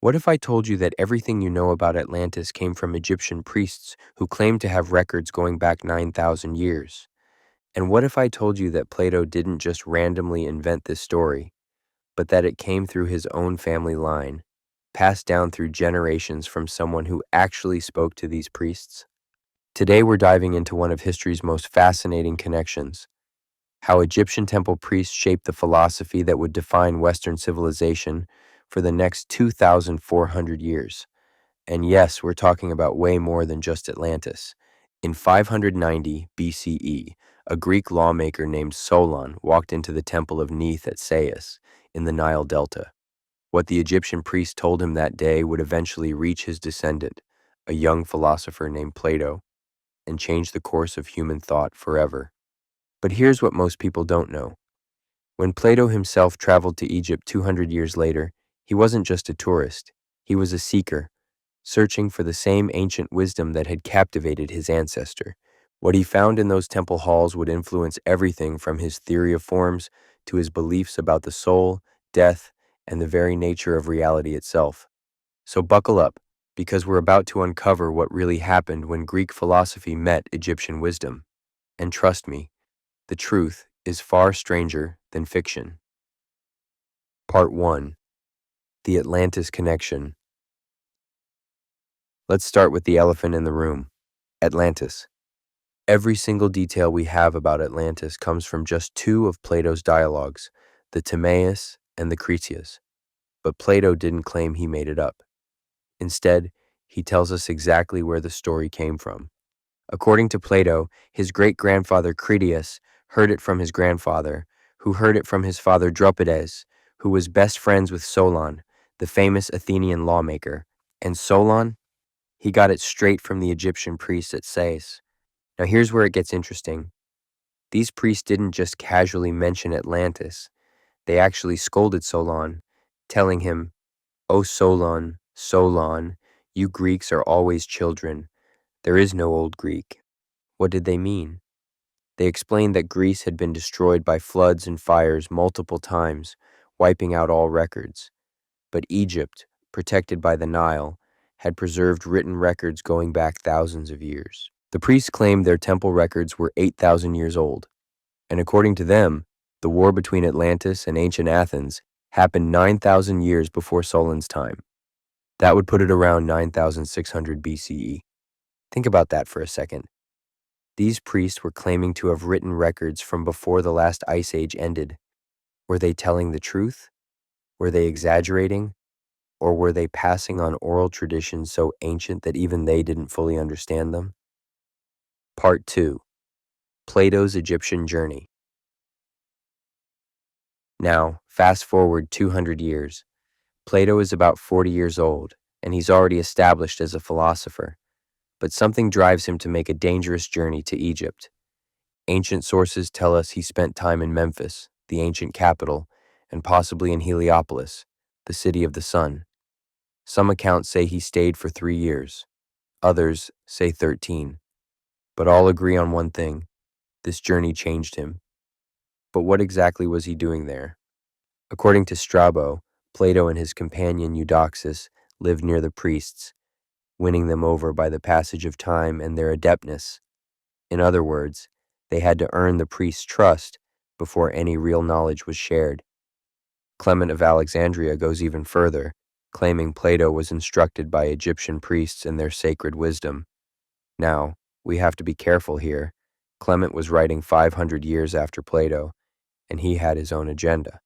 What if I told you that everything you know about Atlantis came from Egyptian priests who claimed to have records going back 9,000 years? And what if I told you that Plato didn't just randomly invent this story, but that it came through his own family line, passed down through generations from someone who actually spoke to these priests? Today we're diving into one of history's most fascinating connections: how Egyptian temple priests shaped the philosophy that would define Western civilization for the next 2,400 years. And yes, we're talking about way more than just Atlantis. In 590 BCE, a Greek lawmaker named Solon walked into the temple of Neith at Sais in the Nile Delta. What the Egyptian priest told him that day would eventually reach his descendant, a young philosopher named Plato, and change the course of human thought forever. But here's what most people don't know. When Plato himself traveled to Egypt 200 years later, he wasn't just a tourist, he was a seeker, searching for the same ancient wisdom that had captivated his ancestor. What he found in those temple halls would influence everything from his theory of forms to his beliefs about the soul, death, and the very nature of reality itself. So buckle up, because we're about to uncover what really happened when Greek philosophy met Egyptian wisdom. And trust me, the truth is far stranger than fiction. Part 1. The Atlantis Connection. Let's start with the elephant in the room: Atlantis. Every single detail we have about Atlantis comes from just two of Plato's dialogues, the Timaeus and the Critias. But Plato didn't claim he made it up. Instead, he tells us exactly where the story came from. According to Plato, his great-grandfather Critias heard it from his grandfather, who heard it from his father Dropides, who was best friends with Solon, the famous Athenian lawmaker. And Solon? He got it straight from the Egyptian priests at Sais. Now here's where it gets interesting. These priests didn't just casually mention Atlantis. They actually scolded Solon, telling him, "O Solon, Solon, you Greeks are always children. There is no old Greek." What did they mean? They explained that Greece had been destroyed by floods and fires multiple times, wiping out all records. But Egypt, protected by the Nile, had preserved written records going back thousands of years. The priests claimed their temple records were 8,000 years old, and according to them, the war between Atlantis and ancient Athens happened 9,000 years before Solon's time. That would put it around 9,600 BCE. Think about that for a second. These priests were claiming to have written records from before the last ice age ended. Were they telling the truth? Were they exaggerating? Or were they passing on oral traditions so ancient that even they didn't fully understand them? Part 2. Plato's Egyptian Journey. Now, fast forward 200 years. Plato is about 40 years old, and he's already established as a philosopher. But something drives him to make a dangerous journey to Egypt. Ancient sources tell us he spent time in Memphis, the ancient capital, and possibly in Heliopolis, the city of the sun. Some accounts say he stayed for 3 years. Others say 13. But all agree on one thing: this journey changed him. But what exactly was he doing there? According to Strabo, Plato and his companion Eudoxus lived near the priests, winning them over by the passage of time and their adeptness. In other words, they had to earn the priest's trust before any real knowledge was shared. Clement of Alexandria goes even further, claiming Plato was instructed by Egyptian priests in their sacred wisdom. Now, we have to be careful here. Clement was writing 500 years after Plato, and he had his own agenda.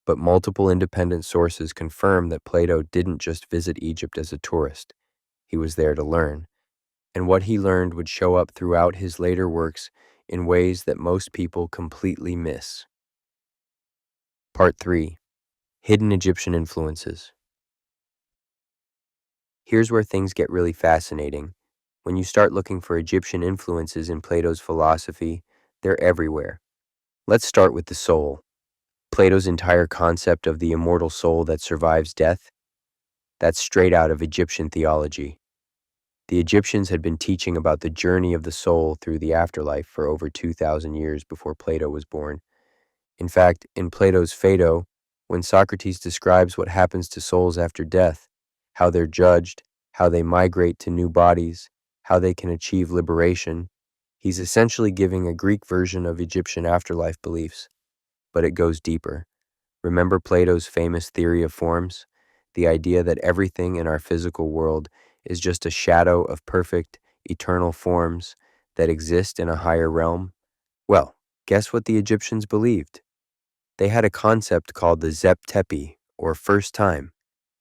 But multiple independent sources confirm that Plato didn't just visit Egypt as a tourist. He was there to learn, and what he learned would show up throughout his later works in ways that most people completely miss. Part 3. Hidden Egyptian Influences. Here's where things get really fascinating. When you start looking for Egyptian influences in Plato's philosophy, they're everywhere. Let's start with the soul. Plato's entire concept of the immortal soul that survives death, that's straight out of Egyptian theology. The Egyptians had been teaching about the journey of the soul through the afterlife for over 2,000 years before Plato was born. In fact, in Plato's Phaedo, when Socrates describes what happens to souls after death, how they're judged, how they migrate to new bodies, how they can achieve liberation. He's essentially giving a Greek version of Egyptian afterlife beliefs, but it goes deeper. Remember Plato's famous theory of forms? The idea that everything in our physical world is just a shadow of perfect, eternal forms that exist in a higher realm? Well, guess what the Egyptians believed? They had a concept called the Zep Tepi, or first time,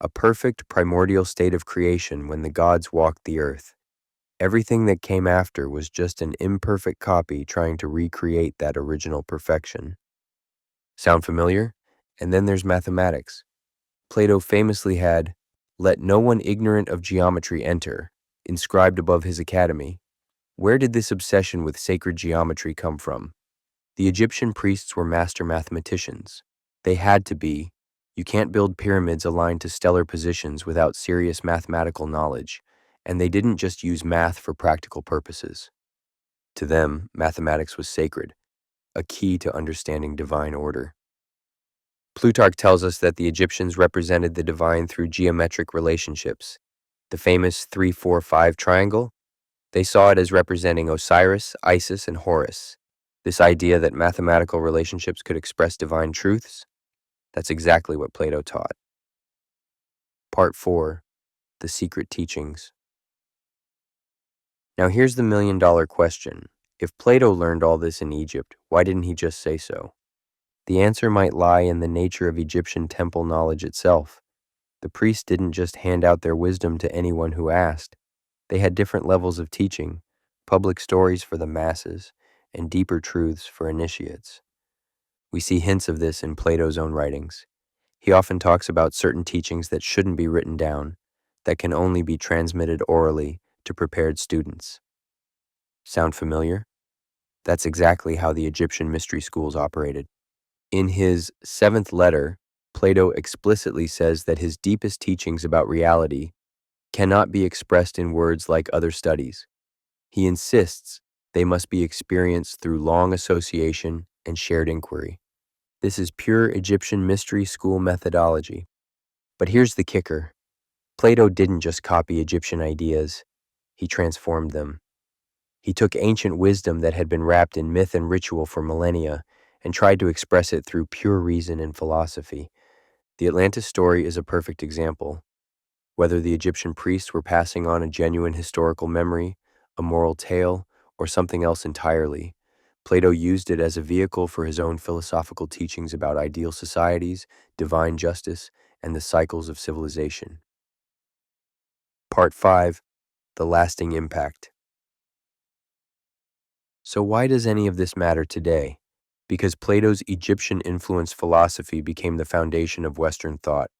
a perfect primordial state of creation when the gods walked the earth. Everything that came after was just an imperfect copy trying to recreate that original perfection. Sound familiar? And then there's mathematics. Plato famously had, "Let no one ignorant of geometry enter," inscribed above his academy. Where did this obsession with sacred geometry come from? The Egyptian priests were master mathematicians. They had to be. You can't build pyramids aligned to stellar positions without serious mathematical knowledge, and they didn't just use math for practical purposes. To them, mathematics was sacred, a key to understanding divine order. Plutarch tells us that the Egyptians represented the divine through geometric relationships. The famous 3-4-5 triangle? They saw it as representing Osiris, Isis, and Horus. This idea that mathematical relationships could express divine truths? That's exactly what Plato taught. Part 4. The Secret Teachings. Now here's the million-dollar question. If Plato learned all this in Egypt, why didn't he just say so? The answer might lie in the nature of Egyptian temple knowledge itself. The priests didn't just hand out their wisdom to anyone who asked. They had different levels of teaching, public stories for the masses, and deeper truths for initiates. We see hints of this in Plato's own writings. He often talks about certain teachings that shouldn't be written down, that can only be transmitted orally to prepared students. Sound familiar? That's exactly how the Egyptian mystery schools operated. In his 7th letter, Plato explicitly says that his deepest teachings about reality cannot be expressed in words like other studies. He insists they must be experienced through long association and shared inquiry. This is pure Egyptian mystery school methodology. But here's the kicker. Plato didn't just copy Egyptian ideas, he transformed them. He took ancient wisdom that had been wrapped in myth and ritual for millennia and tried to express it through pure reason and philosophy. The Atlantis story is a perfect example. Whether the Egyptian priests were passing on a genuine historical memory, a moral tale, or something else entirely, Plato used it as a vehicle for his own philosophical teachings about ideal societies, divine justice, and the cycles of civilization. Part 5. The Lasting Impact. So why does any of this matter today? Because Plato's Egyptian-influenced philosophy became the foundation of Western thought.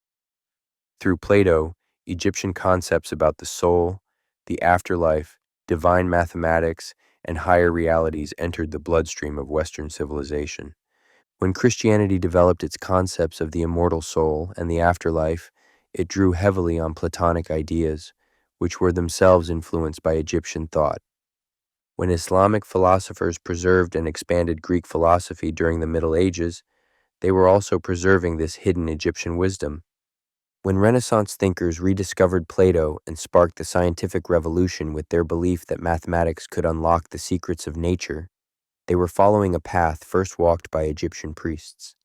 Through Plato, Egyptian concepts about the soul, the afterlife, divine mathematics, and higher realities entered the bloodstream of Western civilization. When Christianity developed its concepts of the immortal soul and the afterlife, it drew heavily on Platonic ideas, which were themselves influenced by Egyptian thought. When Islamic philosophers preserved and expanded Greek philosophy during the Middle Ages, they were also preserving this hidden Egyptian wisdom. When Renaissance thinkers rediscovered Plato and sparked the scientific revolution with their belief that mathematics could unlock the secrets of nature, they were following a path first walked by Egyptian priests.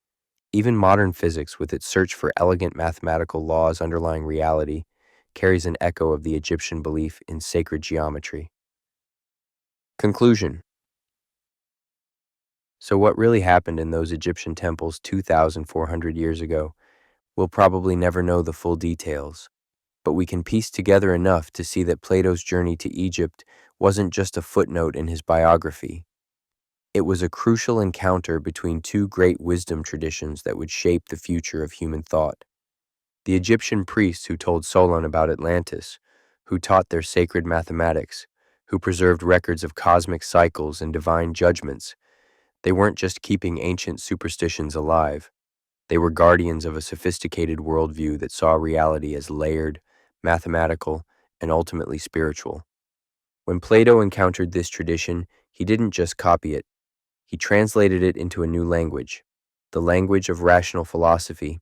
Even modern physics, with its search for elegant mathematical laws underlying reality, carries an echo of the Egyptian belief in sacred geometry. Conclusion. So what really happened in those Egyptian temples 2,400 years ago? We'll probably never know the full details, but we can piece together enough to see that Plato's journey to Egypt wasn't just a footnote in his biography. It was a crucial encounter between two great wisdom traditions that would shape the future of human thought. The Egyptian priests who told Solon about Atlantis, who taught their sacred mathematics, who preserved records of cosmic cycles and divine judgments, they weren't just keeping ancient superstitions alive. They were guardians of a sophisticated worldview that saw reality as layered, mathematical, and ultimately spiritual. When Plato encountered this tradition, he didn't just copy it. He translated it into a new language, the language of rational philosophy,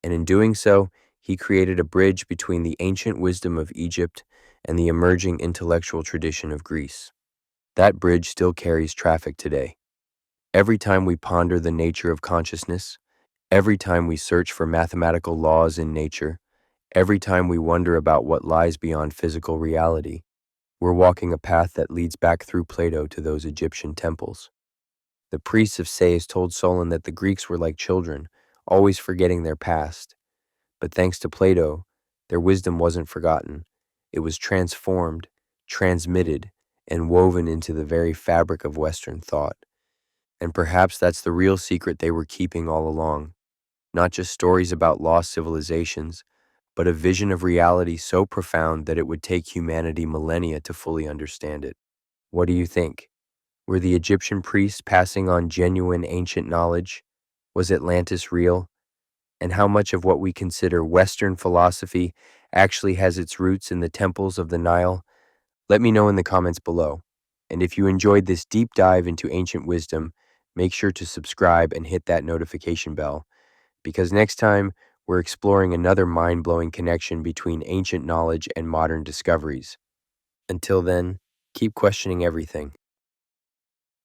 and in doing so, He created a bridge between the ancient wisdom of Egypt and the emerging intellectual tradition of Greece. That bridge still carries traffic today. Every time we ponder the nature of consciousness, every time we search for mathematical laws in nature, every time we wonder about what lies beyond physical reality, we're walking a path that leads back through Plato to those Egyptian temples. The priests of Sais told Solon that the Greeks were like children, always forgetting their past. But thanks to Plato, their wisdom wasn't forgotten. It was transformed, transmitted, and woven into the very fabric of Western thought. And perhaps that's the real secret they were keeping all along. Not just stories about lost civilizations, but a vision of reality so profound that it would take humanity millennia to fully understand it. What do you think? Were the Egyptian priests passing on genuine ancient knowledge? Was Atlantis real? And how much of what we consider Western philosophy actually has its roots in the temples of the Nile? Let me know in the comments below. And if you enjoyed this deep dive into ancient wisdom, make sure to subscribe and hit that notification bell, because next time we're exploring another mind-blowing connection between ancient knowledge and modern discoveries. Until then, keep questioning everything.